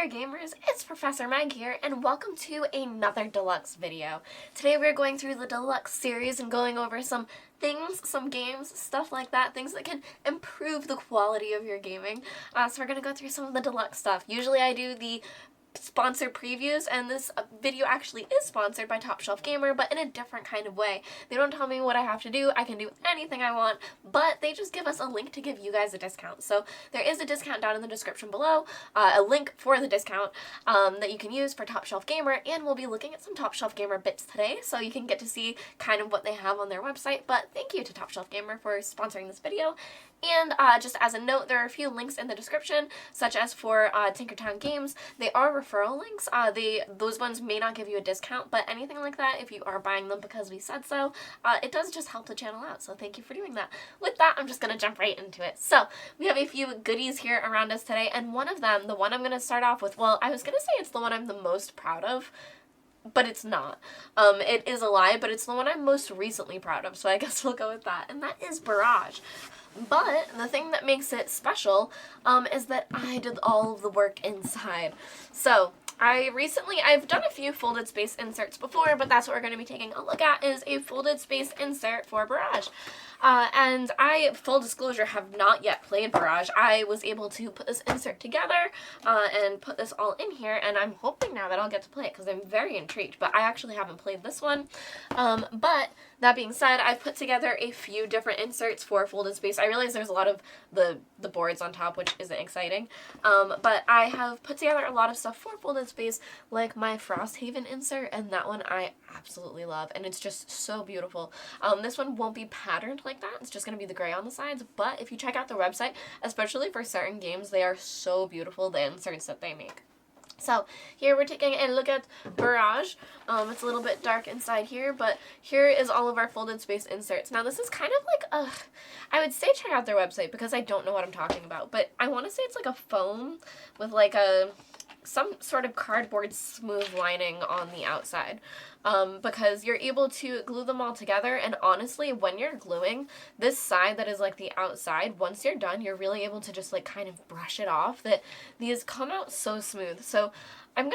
there gamers, it's Professor Meg here and welcome to another Deluxe video. Today we're going through the Deluxe series and going over some things, some games, stuff like that, things that can improve the quality of your gaming. So we're going to go through some of the Deluxe stuff. Usually I do the sponsor previews, and this video actually is sponsored by Top Shelf Gamer, but in a different kind of way. They don't tell me what I have to do. I can do anything I want, but they just give us a link to give you guys a discount. So there is a discount down in the description below, a link for the discount that you can use for Top Shelf Gamer, and we'll be looking at some Top Shelf Gamer bits today, so you can get to see kind of what they have on their website. But thank you to Top Shelf Gamer for sponsoring this video. And just as a note, there are a few links in the description, such as for Tinkertown Games. They are referral links. Those ones may not give you a discount, but anything like that, if you are buying them because we said so, it does just help the channel out, so thank you for doing that. With that, I'm just going to jump right into it. So, we have a few goodies here around us today, and one of them, the one I'm going to start off with, well, I was going to say it's the one I'm the most proud of, but it's not. It is a lie, but it's the one I'm most recently proud of, so I guess we'll go with that, and that is Barrage. But the thing that makes it special is that I did all of the work inside. So I've done a few folded space inserts before, but that's what we're going to be taking a look at, is a folded space insert for Barrage. And I, full disclosure, have not yet played Barrage. I was able to put this insert together and put this all in here, and I'm hoping now that I'll get to play it because I'm very intrigued, but I actually haven't played this one. But that being said, I've put together a few different inserts for folded space. I realize there's a lot of the boards on top, which isn't exciting, but I have put together a lot of stuff for folded space, like my Frosthaven insert, and that one I absolutely love, and it's just so beautiful. This one won't be patterned like that. It's just going to be the gray on the sides, but if you check out the website, especially for certain games, they are so beautiful, the inserts that they make. So here we're taking a look at Barrage. It's a little bit dark inside here, but here is all of our folded space inserts. Now this is kind of like I would say check out their website because I don't know what I'm talking about, but I want to say it's like a foam with like some sort of cardboard smooth lining on the outside, because you're able to glue them all together, and honestly, when you're gluing this side that is like the outside, once you're done, you're really able to just like kind of brush it off. That these come out so smooth. So I'm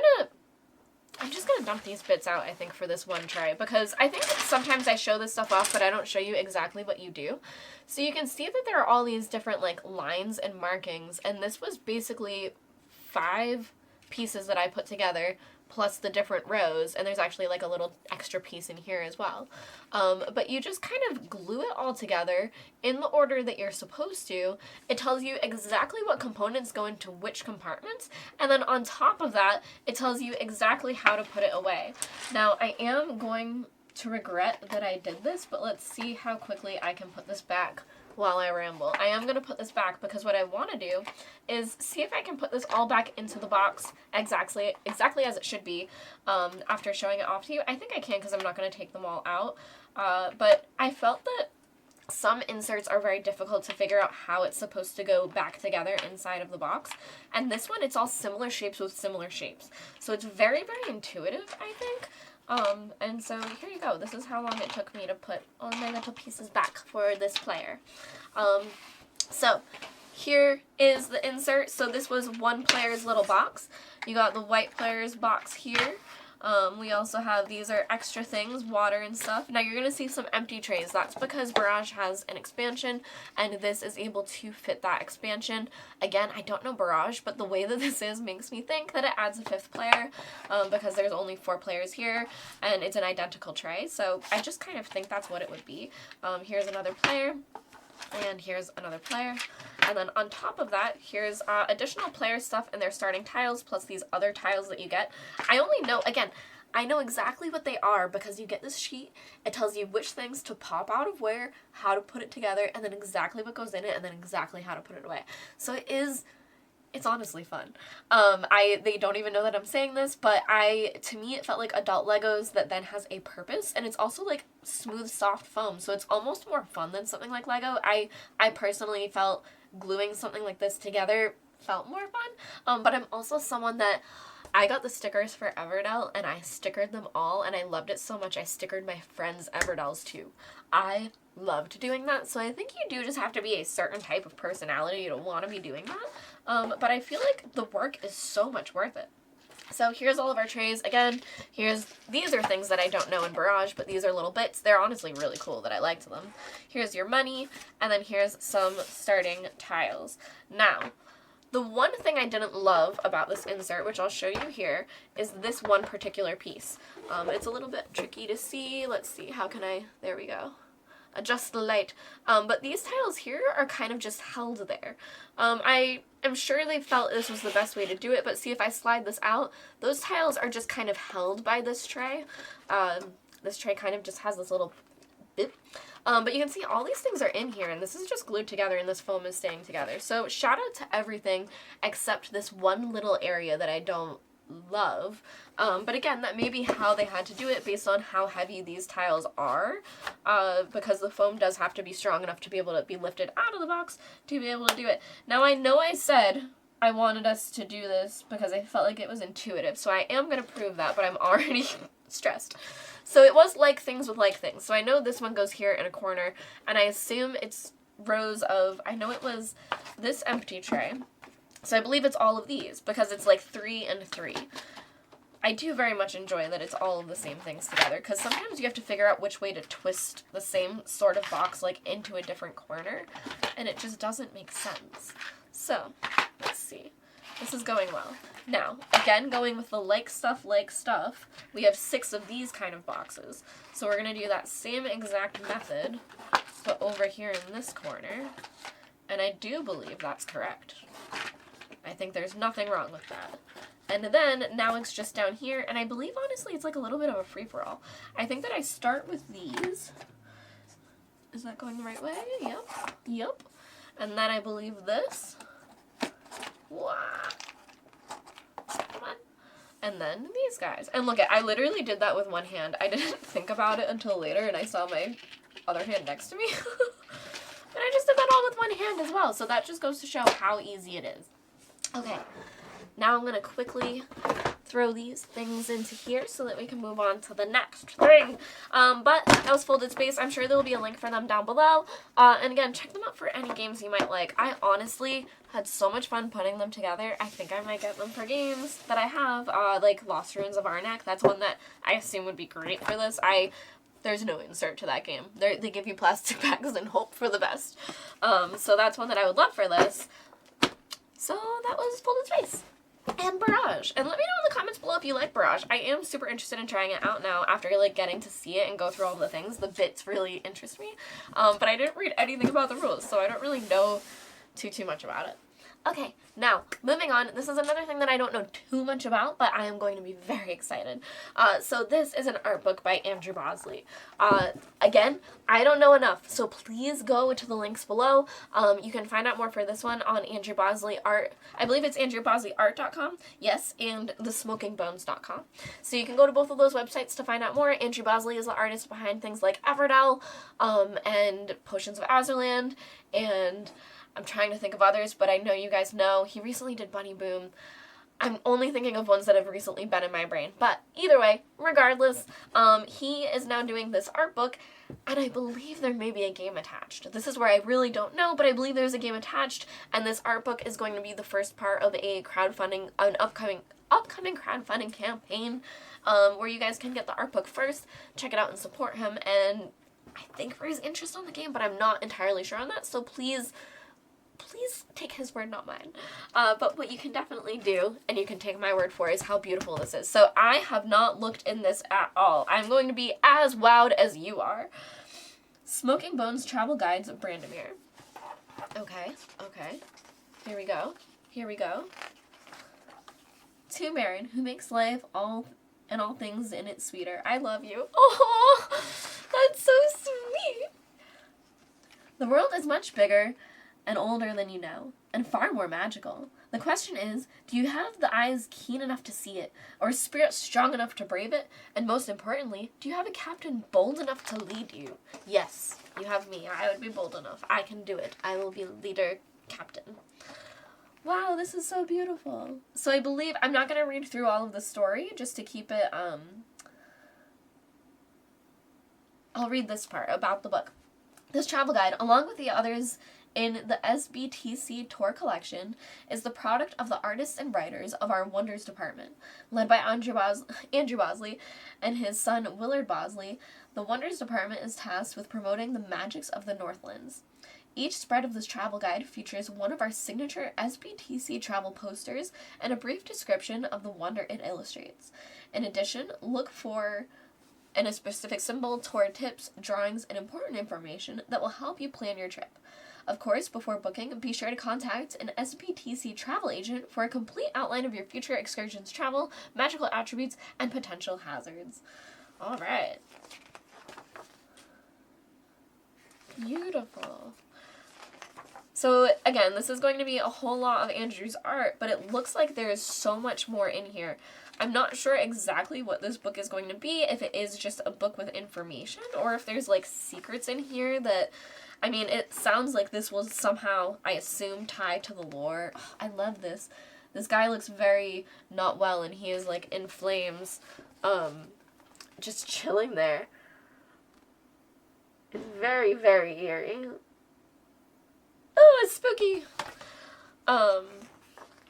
just gonna dump these bits out, I think, for this one try, because I think sometimes I show this stuff off, but I don't show you exactly what you do. So you can see that there are all these different like lines and markings, and this was basically 5 pieces that I put together, plus the different rows, and there's actually like a little extra piece in here as well. But you just kind of glue it all together in the order that you're supposed to. It tells you exactly what components go into which compartments, and then on top of that, it tells you exactly how to put it away. Now, I am going to regret that I did this, but let's see how quickly I can put this back while I ramble. I am going to put this back because what I want to do is see if I can put this all back into the box exactly as it should be after showing it off to you. I think I can because I'm not going to take them all out, but I felt that some inserts are very difficult to figure out how it's supposed to go back together inside of the box, and this one, it's all similar shapes with similar shapes, so it's very, very intuitive, I think. And so here you go. This is how long it took me to put all my little pieces back for this player. So here is the insert. So this was one player's little box. You got the white player's box here. We also have, these are extra things, water and stuff. Now you're going to see some empty trays. That's because Barrage has an expansion, and this is able to fit that expansion. Again, I don't know Barrage, but the way that this is makes me think that it adds a 5th player, because there's only 4 players here, and it's an identical tray. So I just kind of think that's what it would be. Here's another player. And here's another player. And then on top of that, here's additional player stuff and their starting tiles, plus these other tiles that you get. I only know, again, I know exactly what they are because you get this sheet. It tells you which things to pop out of where, how to put it together, and then exactly what goes in it, and then exactly how to put it away. So it's honestly fun. They don't even know that I'm saying this, but to me it felt like adult Legos that then has a purpose, and it's also like smooth, soft foam, so it's almost more fun than something like Lego. I personally felt gluing something like this together felt more fun. But I'm also someone that I got the stickers for Everdell and I stickered them all and I loved it so much I stickered my friends' Everdells too. I loved doing that, so I think you do just have to be a certain type of personality to want to be doing that. But I feel like the work is so much worth it. So here's all of our trays. Again, these are things that I don't know in Barrage, but these are little bits. They're honestly really cool that I liked them. Here's your money, and then here's some starting tiles. Now, the one thing I didn't love about this insert, which I'll show you here, is this one particular piece. It's a little bit tricky to see. Let's see, how can I, there we go. Adjust the light. But these tiles here are kind of just held there. I am sure they felt this was the best way to do it, but see if I slide this out, those tiles are just kind of held by this tray. This tray kind of just has this little bit. But you can see all these things are in here, and this is just glued together, and this foam is staying together. So shout out to everything except this one little area that I don't love. But again, that may be how they had to do it based on how heavy these tiles are, because the foam does have to be strong enough to be able to be lifted out of the box to be able to do it. Now, I know I said I wanted us to do this because I felt like it was intuitive, so I am going to prove that, but I'm already stressed. So it was like things with like things. So I know this one goes here in a corner, and I assume it's rows of, I know it was this empty tray. So I believe it's all of these, because it's like 3 and 3. I do very much enjoy that it's all of the same things together, because sometimes you have to figure out which way to twist the same sort of box like into a different corner, and it just doesn't make sense. So, let's see. This is going well. Now, again, going with the like stuff, we have 6 of these kind of boxes. So we're going to do that same exact method, but over here in this corner, and I do believe that's correct. I think there's nothing wrong with that. And then, now it's just down here, and I believe, honestly, it's like a little bit of a free-for-all. I think that I start with these. Is that going the right way? Yep. And then I believe this. Wow. Come on. And then these guys. And look, I literally did that with one hand. I didn't think about it until later, and I saw my other hand next to me. But I just did that all with one hand as well, so that just goes to show how easy it is. Okay, now I'm going to quickly throw these things into here so that we can move on to the next thing. But that was Folded Space. I'm sure there will be a link for them down below. And again, check them out for any games you might like. I honestly had so much fun putting them together. I think I might get them for games that I have, like Lost Ruins of Arnak. That's one that I assume would be great for this. There's no insert to that game. They give you plastic bags and hope for the best. So that's one that I would love for this. So that was Folded Space and Barrage. And let me know in the comments below if you like Barrage. I am super interested in trying it out now after like getting to see it and go through all the things. The bits really interest me. But I didn't read anything about the rules, so I don't really know too much about it. Okay, now, moving on. This is another thing that I don't know too much about, but I am going to be very excited. So this is an art book by Andrew Bosley. Again, I don't know enough, so please go to the links below. You can find out more for this one on Andrew Bosley Art. I believe it's andrewbosleyart.com, yes, and thesmokingbones.com. So you can go to both of those websites to find out more. Andrew Bosley is the artist behind things like Everdell, and Potions of Azurland, and I'm trying to think of others, but I know you guys know. He recently did Bunny Boom. I'm only thinking of ones that have recently been in my brain. But either way, regardless, he is now doing this art book, and I believe there may be a game attached. This is where I really don't know, but I believe there's a game attached, and this art book is going to be the first part of an upcoming crowdfunding campaign, where you guys can get the art book first, check it out and support him, and I think raise interest on the game, but I'm not entirely sure on that, so please take his word, not mine. But what you can definitely do, and you can take my word for, is how beautiful this is. So I have not looked in this at all. I'm going to be as wowed as you are. Smoking Bones Travel Guides of Brandomir. Okay. Here we go. To Marin, who makes life all things in it sweeter. I love you. Oh, that's so sweet. The world is much bigger and older than you know, and far more magical. The question is, do you have the eyes keen enough to see it, or a spirit strong enough to brave it? And most importantly, do you have a captain bold enough to lead you? Yes, you have me. I would be bold enough. I can do it. I will be leader captain. Wow, this is so beautiful. So I believe, I'm not going to read through all of the story just to keep it, I'll read this part about the book. This travel guide, along with the others in the SBTC Tour Collection, is the product of the artists and writers of our Wonders Department. Led by Andrew Bosley and his son Willard Bosley, the Wonders Department is tasked with promoting the magics of the Northlands. Each spread of this travel guide features one of our signature SBTC travel posters and a brief description of the wonder it illustrates. In addition, look for a specific symbol, tour tips, drawings, and important information that will help you plan your trip. Of course, before booking, be sure to contact an SBTC travel agent for a complete outline of your future excursion's travel, magical attributes, and potential hazards. All right. Beautiful. So again, this is going to be a whole lot of Andrew's art, but it looks like there is so much more in here. I'm not sure exactly what this book is going to be, if it is just a book with information, or if there's like secrets in here that, I mean, it sounds like this will somehow, I assume, tie to the lore. Oh, I love this. This guy looks very not well, and he is like in flames, just chilling there. It's very, very eerie. Oh, it's spooky.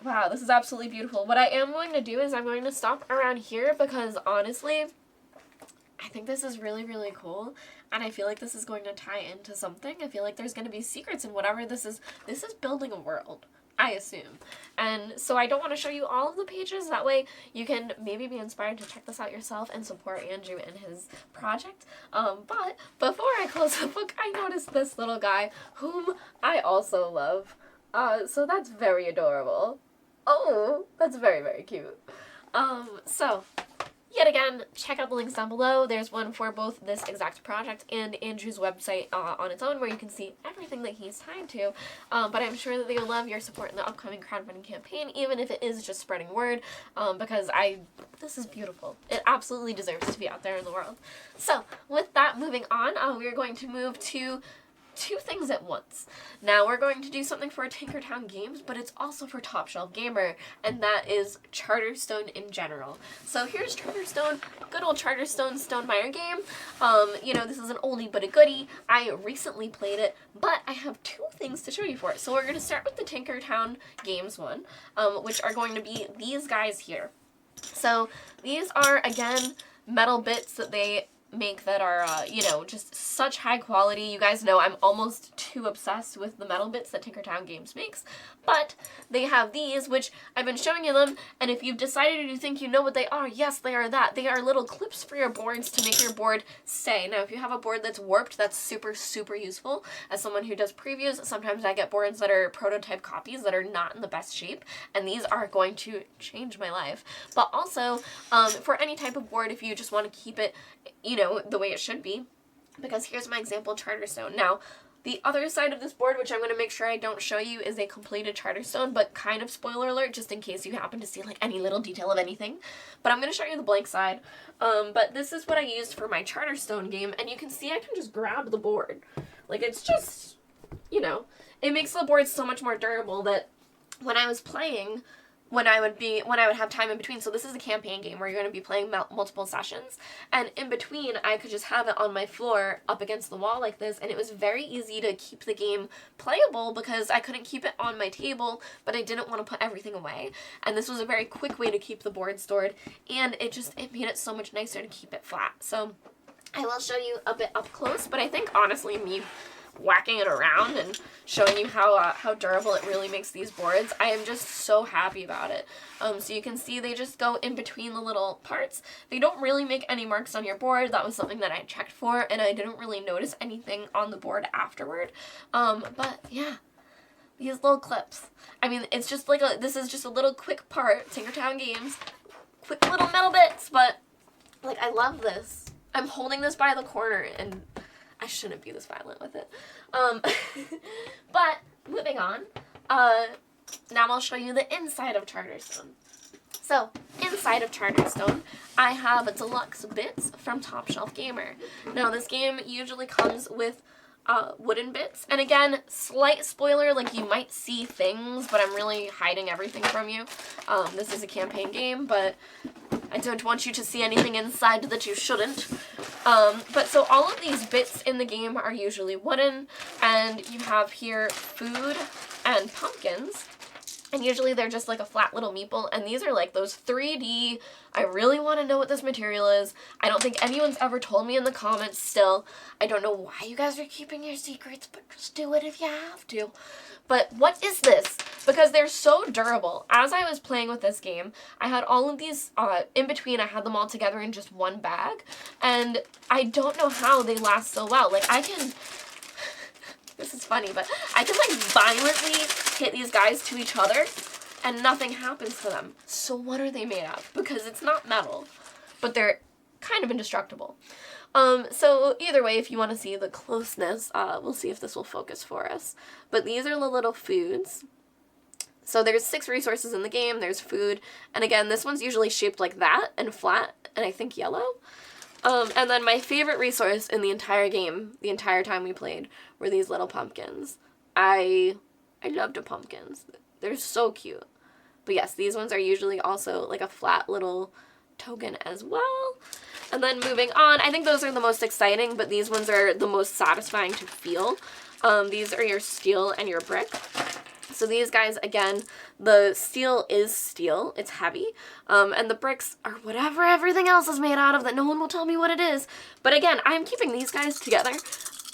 Wow, this is absolutely beautiful. What I am going to do is I'm going to stop around here because honestly, I think this is really, really cool. And I feel like this is going to tie into something. I feel like there's going to be secrets in whatever this is. This is building a world, I assume. And so I don't want to show you all of the pages. That way you can maybe be inspired to check this out yourself and support Andrew in his project. But before I close the book, I noticed this little guy whom I also love. So that's very adorable. Oh, that's very, very cute. So yet again, check out the links down below. There's one for both this exact project and Andrew's website on its own, where you can see everything that he's tied to. But I'm sure that they will love your support in the upcoming crowdfunding campaign, even if it is just spreading word, because this is beautiful. It absolutely deserves to be out there in the world. So with that, moving on, we're going to move to two things at once. Now we're going to do something for Tinkertown Games, but it's also for Top Shelf Gamer, and that is Charterstone in general. So here's Charterstone, good old Charterstone Stonemaier game. You know, this is an oldie but a goodie. I recently played it, but I have two things to show you for it. So we're going to start with the Tinkertown Games one, which are going to be these guys here. So these are, again, metal bits that they make that are, you know, just such high quality. You guys know I'm almost too obsessed with the metal bits that Tinkertown Games makes, but they have these, which I've been showing you them, and if you've decided you think you know what they are, yes, they are that. They are little clips for your boards to make your board stay. Now, if you have a board that's warped, that's super, super useful. As someone who does previews, sometimes I get boards that are prototype copies that are not in the best shape, and these are going to change my life. But also, for any type of board, if you just want to keep it, you know, the way it should be, because here's my example Charterstone. Now, the other side of this board, which I'm going to make sure I don't show you, is a completed Charterstone, but kind of spoiler alert, just in case you happen to see like any little detail of anything. But I'm going to show you the blank side. But this is what I used for my Charterstone game, and you can see I can just grab the board. Like, it's just, you know, it makes the board so much more durable that when I was playing, when I would have time in between. So this is a campaign game where you're going to be playing multiple sessions, and in between I could just have it on my floor up against the wall like this, and it was very easy to keep the game playable because I couldn't keep it on my table, but I didn't want to put everything away, and this was a very quick way to keep the board stored, and it made it so much nicer to keep it flat. So I will show you a bit up close, but I think honestly me whacking it around and showing you how durable it really makes these boards, I am just so happy about it. So you can see they just go in between the little parts. They don't really make any marks on your board. That was something that I checked for, and I didn't really notice anything on the board afterward. But yeah, these little clips. I mean, it's just like this is just a little quick part, Tinkertown Games, quick little metal bits, but like I love this. I'm holding this by the corner, and I shouldn't be this violent with it. But moving on, now I'll show you the inside of Charterstone. So inside of Charterstone, I have deluxe bits from Top Shelf Gamer. Now this game usually comes with wooden bits. And again, slight spoiler, like you might see things, but I'm really hiding everything from you. This is a campaign game, but I don't want you to see anything inside that you shouldn't. But so all of these bits in the game are usually wooden, and you have here food and pumpkins. And usually they're just like a flat little meeple, and these are like those 3D, I really want to know what this material is. I don't think anyone's ever told me in the comments still. I don't know why you guys are keeping your secrets, but just do it if you have to. But what is this? Because they're so durable. As I was playing with this game, I had all of these, in between, I had them all together in just one bag, and I don't know how they last so well. Like, I can... This is funny, but I can like violently hit these guys to each other and nothing happens to them. So what are they made of? Because it's not metal, but they're kind of indestructible. So either way, if you want to see the closeness, we'll see if this will focus for us. But these are the little foods. So there's 6 resources in the game. There's food. And again, this one's usually shaped like that and flat and I think yellow. And then my favorite resource in the entire game, the entire time we played, were these little pumpkins. I loved the pumpkins. They're so cute. But yes, these ones are usually also like a flat little token as well. And then moving on, I think those are the most exciting, but these ones are the most satisfying to feel. These are your steel and your brick. So these guys, again, the steel is steel. It's heavy. And the bricks are whatever everything else is made out of that no one will tell me what it is. But again, I'm keeping these guys together.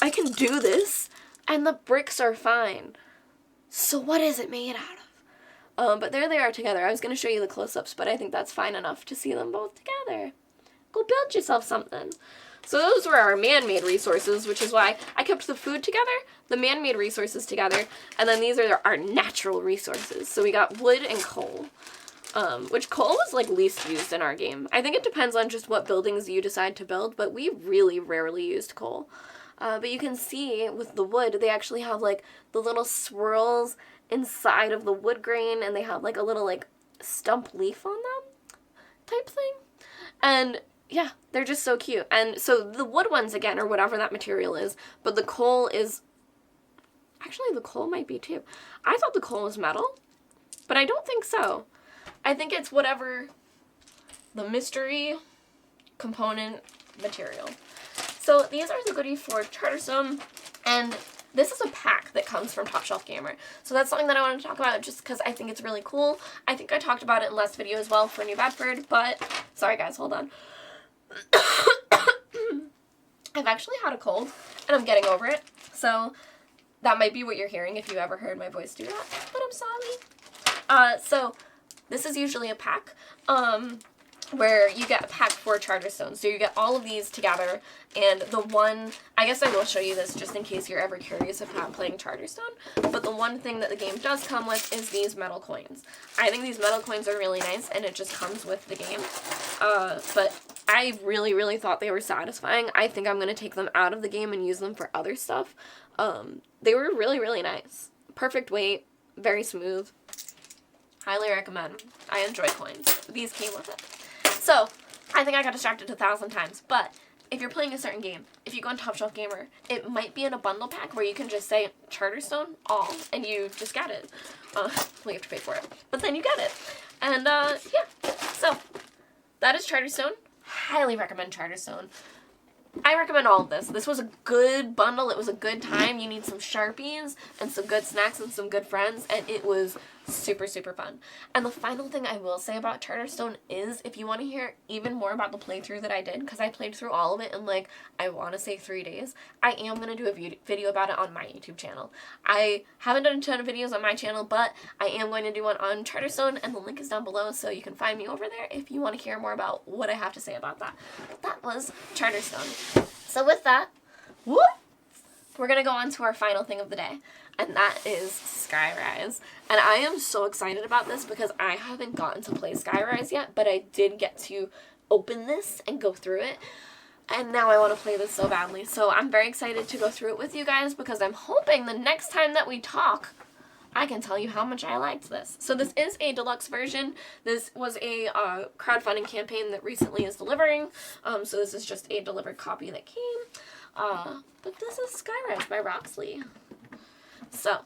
I can do this, and the bricks are fine. So what is it made out of? But there they are together. I was going to show you the close-ups, but I think that's fine enough to see them both together. Go build yourself something. So those were our man-made resources, which is why I kept the food together, the man-made resources together, and then these are our natural resources. So we got wood and coal, which coal was like least used in our game. I think it depends on just what buildings you decide to build, but we really rarely used coal. But you can see with the wood, they actually have like the little swirls inside of the wood grain, and they have like a little like stump leaf on them type thing. And yeah, they're just so cute. And so the wood ones, again, or whatever that material is, but the coal is... Actually, the coal might be, too. I thought the coal was metal, but I don't think so. I think it's whatever the mystery component material. So these are the goodies for Charterstone, and this is a pack that comes from Top Shelf Gamer. So that's something that I want to talk about just because I think it's really cool. I think I talked about it in last video as well for New Bedford, but... Sorry, guys, hold on. I've actually had a cold, and I'm getting over it, so that might be what you're hearing if you ever heard my voice do that, but I'm sorry. So this is usually a pack, where you get a pack for Charterstone. So you get all of these together, and the one, I guess I will show you this just in case you're ever curious if I'm playing Charterstone, but the one thing that the game does come with is these metal coins. I think these metal coins are really nice, and it just comes with the game, but I really thought they were satisfying. I think I'm going to take them out of the game and use them for other stuff. They were really nice. Perfect weight, very smooth. Highly recommend. I enjoy coins. These came with it. So, I think I got distracted 1,000 times, but if you're playing a certain game, if you go on Top Shelf Gamer, it might be in a bundle pack where you can just say Charterstone all, and you just get it. Well, you have to pay for it, but then you get it. And, yeah. So, that is Charterstone. Highly recommend Charterstone. I recommend all of this. This was a good bundle. It was a good time. You need some Sharpies and some good snacks and some good friends, and it was super fun. And the final thing I will say about Charterstone is, if you want to hear even more about the playthrough that I did, because I played through all of it in like, I want to say 3 days, I am going to do a video about it on my YouTube channel. I haven't done a ton of videos on my channel, but I am going to do one on Charterstone, and the link is down below, so you can find me over there if you want to hear more about what I have to say about that. That was Charterstone. So with that, we're going to go on to our final thing of the day, and that is Skyrise. And I am so excited about this because I haven't gotten to play Skyrise yet, but I did get to open this and go through it, and now I want to play this so badly. So I'm very excited to go through it with you guys because I'm hoping the next time that we talk, I can tell you how much I liked this. So this is a deluxe version. This was a crowdfunding campaign that recently is delivering. So this is just a delivered copy that came. But this is Skyrise by Roxley. So,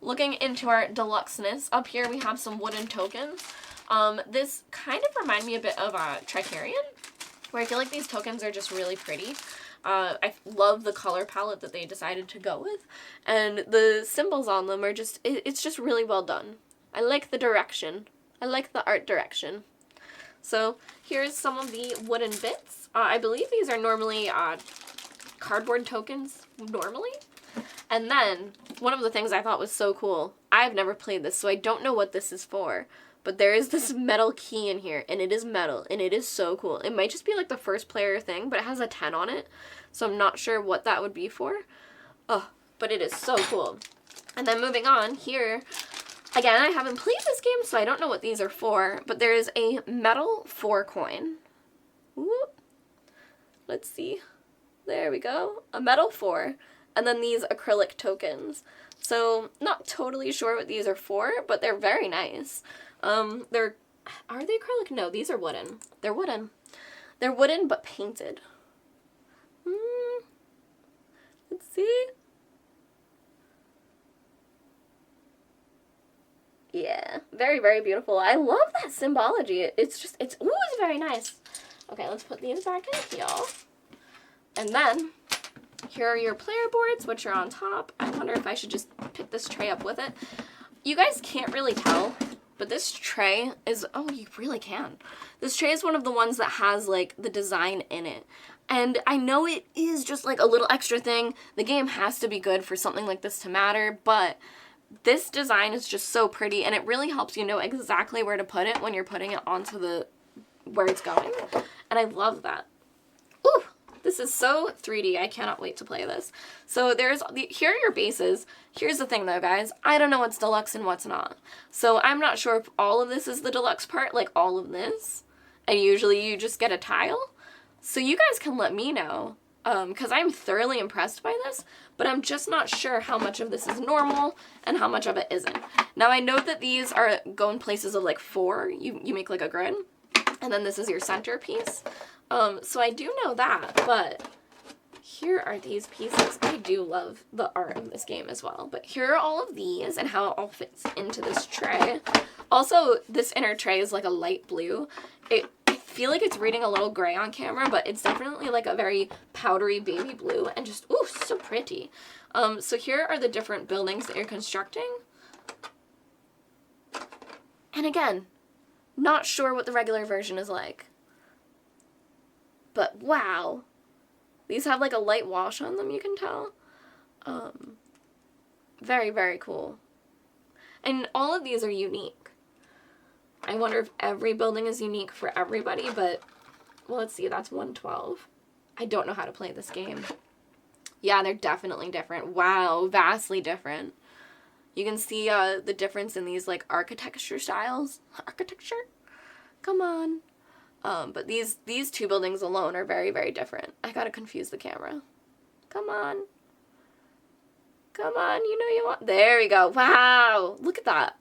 looking into our deluxeness, up here we have some wooden tokens. This kind of remind me a bit of Tricarion, where I feel like these tokens are just really pretty. I love the color palette that they decided to go with, and the symbols on them are just, it's just really well done. I like the direction. I like the art direction. So here's some of the wooden bits. I believe these are normally cardboard tokens, normally. And then, one of the things I thought was so cool, I've never played this, so I don't know what this is for, but there is this metal key in here, and it is metal, and it is so cool. It might just be like the first player thing, but it has a 10 on it, so I'm not sure what that would be for. Oh, but it is so cool. And then moving on, here, again, I haven't played this game, so I don't know what these are for, but there is a metal 4 coin. Whoop. Let's see. There we go. A metal 4. And then these acrylic tokens. So, not totally sure what these are for, but they're very nice. Are they acrylic? No, these are wooden. They're wooden. They're wooden, but painted. Let's see. Yeah, very, very beautiful. I love that symbology. It's just, it's very nice. Okay, let's put these back in here. And then, here are your player boards, which are on top. I wonder if I should just pick this tray up with it. You guys can't really tell, but this tray is, oh, you really can. This tray is one of the ones that has, like, the design in it. And I know it is just, like, a little extra thing. The game has to be good for something like this to matter, but this design is just so pretty, and it really helps you know exactly where to put it when you're putting it onto the, where it's going. And I love that. Ooh! This is so 3D. I cannot wait to play this. So here are your bases. Here's the thing though, guys. I don't know what's deluxe and what's not. So I'm not sure if all of this is the deluxe part, like all of this. And usually you just get a tile. So you guys can let me know, because I'm thoroughly impressed by this, but I'm just not sure how much of this is normal and how much of it isn't. Now I know that these are going places of like 4. You make like a grid, and then this is your centerpiece. So I do know that, but here are these pieces. I do love the art of this game as well, but here are all of these and how it all fits into this tray. Also, this inner tray is like a light blue. I feel like it's reading a little gray on camera, but it's definitely like a very powdery baby blue and just, ooh, so pretty. So here are the different buildings that you're constructing. And again, not sure what the regular version is like. But wow, these have like a light wash on them, you can tell. Very, very cool. And all of these are unique. I wonder if every building is unique for everybody, but, well, let's see, that's 112. I don't know how to play this game. Yeah, they're definitely different. Wow, vastly different. You can see the difference in these, like, architecture styles. Architecture? Come on. But these 2 buildings alone are very, very different. I gotta confuse the camera. Come on. Come on, you know you want... There we go. Wow! Look at that.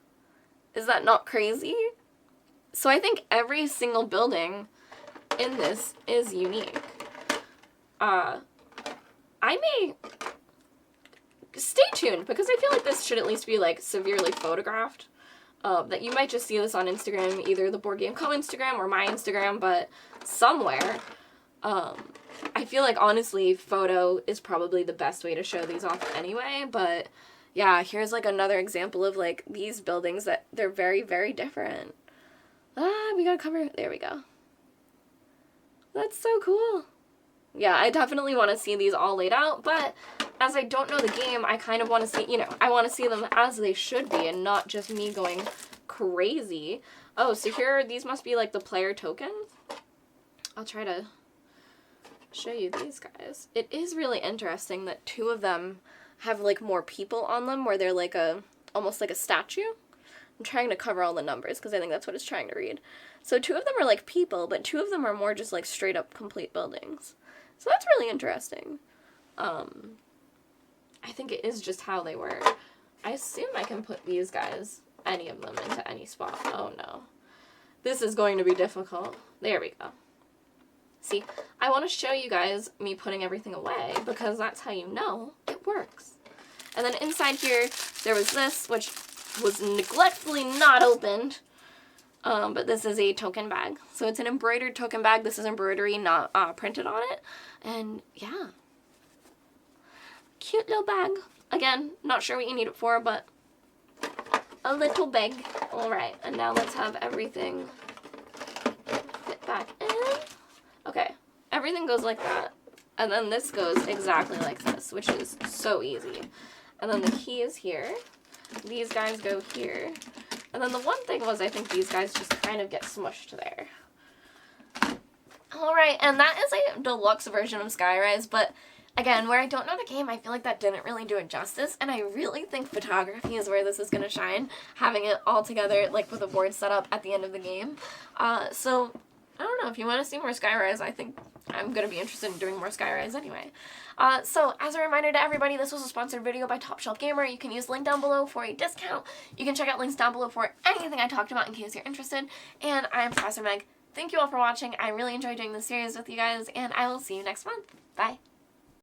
Is that not crazy? So I think every single building in this is unique. I may... Stay tuned, because I feel like this should at least be, like, severely photographed. That you might just see this on Instagram, either the Board Game Co. Instagram or my Instagram, but somewhere. I feel like, honestly, photo is probably the best way to show these off anyway, but yeah, here's like another example of like these buildings that they're very, very different. We gotta cover, there we go. That's so cool. Yeah, I definitely want to see these all laid out, but as I don't know the game, I kind of want to see, you know, I want to see them as they should be and not just me going crazy. Oh, so here, these must be like the player tokens. I'll try to show you these guys. It is really interesting that 2 of them have like more people on them where they're like almost like a statue. I'm trying to cover all the numbers because I think that's what it's trying to read. So 2 of them are like people, but 2 of them are more just like straight up complete buildings. So that's really interesting. I think it is just how they were. I assume I can put these guys, any of them, into any spot. Oh no. This is going to be difficult. There we go. See, I want to show you guys me putting everything away because that's how you know it works. And then inside here, there was this, which was neglectfully not opened. But this is a token bag. So it's an embroidered token bag. This is embroidery, not printed on it. And yeah. Cute little bag. Again, not sure what you need it for, but a little bag. Alright, and now let's have everything fit back in. Okay, everything goes like that. And then this goes exactly like this, which is so easy. And then the key is here. These guys go here. And then the one thing was I think these guys just kind of get smushed there. Alright, and that is a deluxe version of Skyrise, but again, where I don't know the game, I feel like that didn't really do it justice, and I really think photography is where this is going to shine, having it all together, like with a board set up at the end of the game. So, I don't know, if you want to see more Skyrise, I think I'm going to be interested in doing more Skyrise anyway. So, as a reminder to everybody, this was a sponsored video by Top Shelf Gamer. You can use the link down below for a discount. You can check out links down below for anything I talked about in case you're interested. And I'm Professor Meg. Thank you all for watching. I really enjoyed doing this series with you guys, and I will see you next month. Bye.